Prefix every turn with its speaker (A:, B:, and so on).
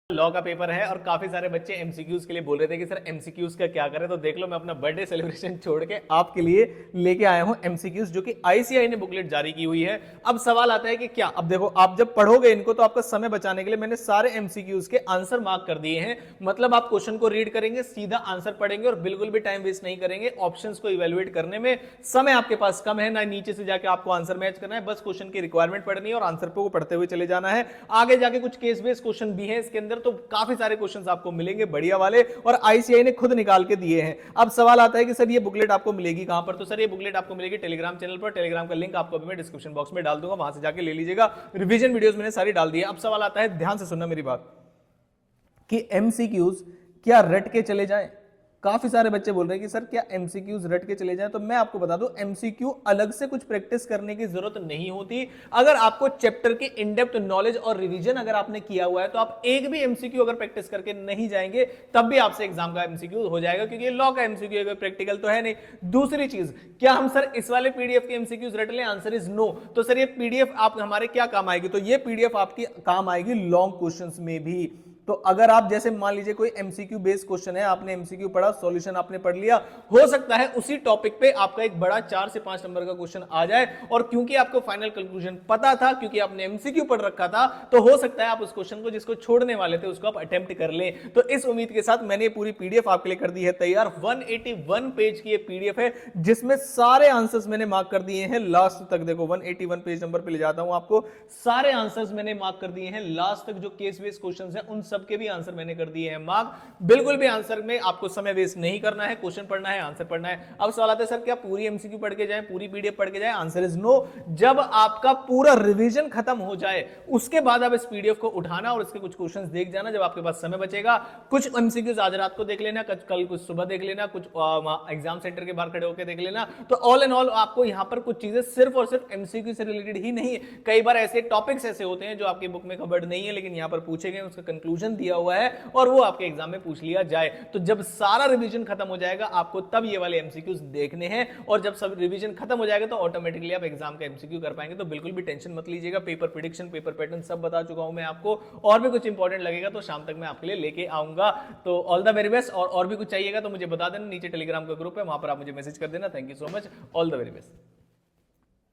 A: Law का paper है और काफी सारे बच्चे एमसीक्यूज के लिए बोल रहे थे कि सर एमसीक्यूज का क्या करें। तो देख लो, मैं अपना बर्थडे सेलिब्रेशन छोड़ के आपके लिए लेके आया हूं एमसीक्यूज, जो कि आईसीआई ने बुकलेट जारी की हुई है। अब सवाल आता है कि क्या, अब देखो आप जब पढ़ोगे इनको तो आपका समय बचाने के लिए मैंने सारे एमसीक्यूज के आंसर मार्क कर दिए हैं। मतलब आप क्वेश्चन को रीड करेंगे, सीधा आंसर पढ़ेंगे और बिल्कुल भी टाइम वेस्ट नहीं करेंगे। ऑप्शंस को इवेलुएट करने में समय आपके पास कम है, ना नीचे से जाके आपको आंसर मैच करना है, बस क्वेश्चन की रिक्वायरमेंट पढ़नी है और आंसर को पढ़ते हुए चले जाना है। आगे जाके कुछ केस बेस्ड क्वेश्चन भी है इसके अंदर, तो काफी सारे क्वेश्चंस आपको मिलेंगे बढ़िया वाले, और आईसीआई ने खुद निकाल के दिए हैं। अब सवाल आता है कि सर ये बुकलेट आपको मिलेगी कहां पर? तो सर ये बुकलेट आपको मिलेगी टेलीग्राम चैनल पर। टेलीग्राम का लिंक आपको अभी मैं डिस्क्रिप्शन बॉक्स में डाल दूंगा, वहां से जाके ले लीजिएगा। रिवीजन वीडियोस मैंने सारी डाल दी है। अब सवाल आता है, ध्यान से सुनना मेरी बात, कि एमसीक्यूज क्या रट के चले जाएं? काफी सारे बच्चे बोल रहे हैं कि सर क्या एमसीक्यूज रट के चले जाएं? तो मैं आपको बता दूं, एमसीक्यू अलग से कुछ प्रैक्टिस करने की जरूरत नहीं होती। अगर आपको चैप्टर की इन डेप्थ नॉलेज और रिवीजन अगर आपने किया हुआ है तो आप एक भी एमसीक्यू अगर प्रैक्टिस करके नहीं जाएंगे तब भी आपसे एग्जाम का एमसीक्यू हो जाएगा, क्योंकि ये लॉ का एमसीक्यू है, प्रैक्टिकल तो है नहीं। दूसरी चीज, क्या हम सर इस वाले पीडीएफ के एमसीक्यूज रट लें? Answer is no. तो सर ये पीडीएफ आप हमारे क्या काम आएगी? तो ये पीडीएफ आपकी काम आएगी लॉन्ग क्वेश्चंस में भी। तो अगर आप जैसे मान लीजिए कोई एमसीक्यू बेस्ड क्वेश्चन है, आपने एमसीक्यू पढ़ा, सॉल्यूशन आपने पढ़ लिया, हो सकता है उसी टॉपिक पे आपका एक बड़ा 4 से 5 नंबर का क्वेश्चन आ जाए, और क्योंकि आपको फाइनल कंक्लूजन पता था, क्योंकि आपने एमसीक्यू पढ़ रखा था, तो हो सकता है आप उस क्वेश्चन को जिसको छोड़ने वाले थे उसको आप अटेम्प्ट कर लें। तो इस उम्मीद के साथ मैंने पूरी पीडीएफ आपके लिए कर दी है तैयार। 181 पेज की ये पीडीएफ है, जिसमें सारे आंसर्स मैंने मार्क कर दिए हैं लास्ट तक। देखो 181 पेज नंबर पे ले जाता हूं आपको, सारे आंसर्स मैंने मार्क कर दिए हैं लास्ट तक। जो केस बेस्ड क्वेश्चंस हैं उन सबके भी आंसर मैंने कर दिए हैं मार्क। बिल्कुल भी आंसर में आपको समय वेस्ट नहीं करना है, क्वेश्चन पढ़ना है, आंसर पढ़ना है। अब सवाल आता है, सर क्या पूरी एमसीक्यू पढ़ के जाएं, पूरी पीडीएफ पढ़ के जाएं? Answer is no. जब आपका पूरा रिवीजन खत्म हो जाए उसके बाद आप इस पीडीएफ को उठाना और इसके कुछ क्वेश्चंस देख जाना, जब आपके पास समय बचेगा। कुछ एमसीक्यूज आज रात को देख लेना, कल कुछ सुबह देख लेना, कुछ एग्जाम सेंटर के बाहर खड़े होकर देख लेना। तो ऑल एंड ऑल आपको यहां पर कुछ चीजें सिर्फ और सिर्फ एमसीक्यू से रिलेटेड ही नहीं, कई बार ऐसे टॉपिक्स ऐसे होते हैं जो आपकी बुक में कवर्ड नहीं है लेकिन यहां पर पूछे गए, उसका कंक्लूजन दिया हुआ है और वो आपके एग्जाम में पूछ लिया जाए। तो जब सारा रिवीजन खत्म हो जाएगा आपको तब ये वाले एमसीक्यूज देखने हैं, और जब सब रिवीजन खत्म हो जाएगा तो ऑटोमेटिकली आप एग्जाम का एमसीक्यू कर पाएंगे। तो बिल्कुल भी टेंशन मत लीजिएगा, पेपर प्रेडिक्शन, पेपर पैटर्न सब बता चुका हूं मैं आपको। और भी कुछ इंपॉर्टेंट लगेगा तो शाम तक मैं आपके लिए लेके आऊंगा। तो ऑल द वेरी बेस्ट। और भी कुछ चाहिएगा तो मुझे बता देना, नीचे टेलीग्राम का ग्रुप है, वहां पर आप मुझे मैसेज कर देना। Thank you so much, all the very best.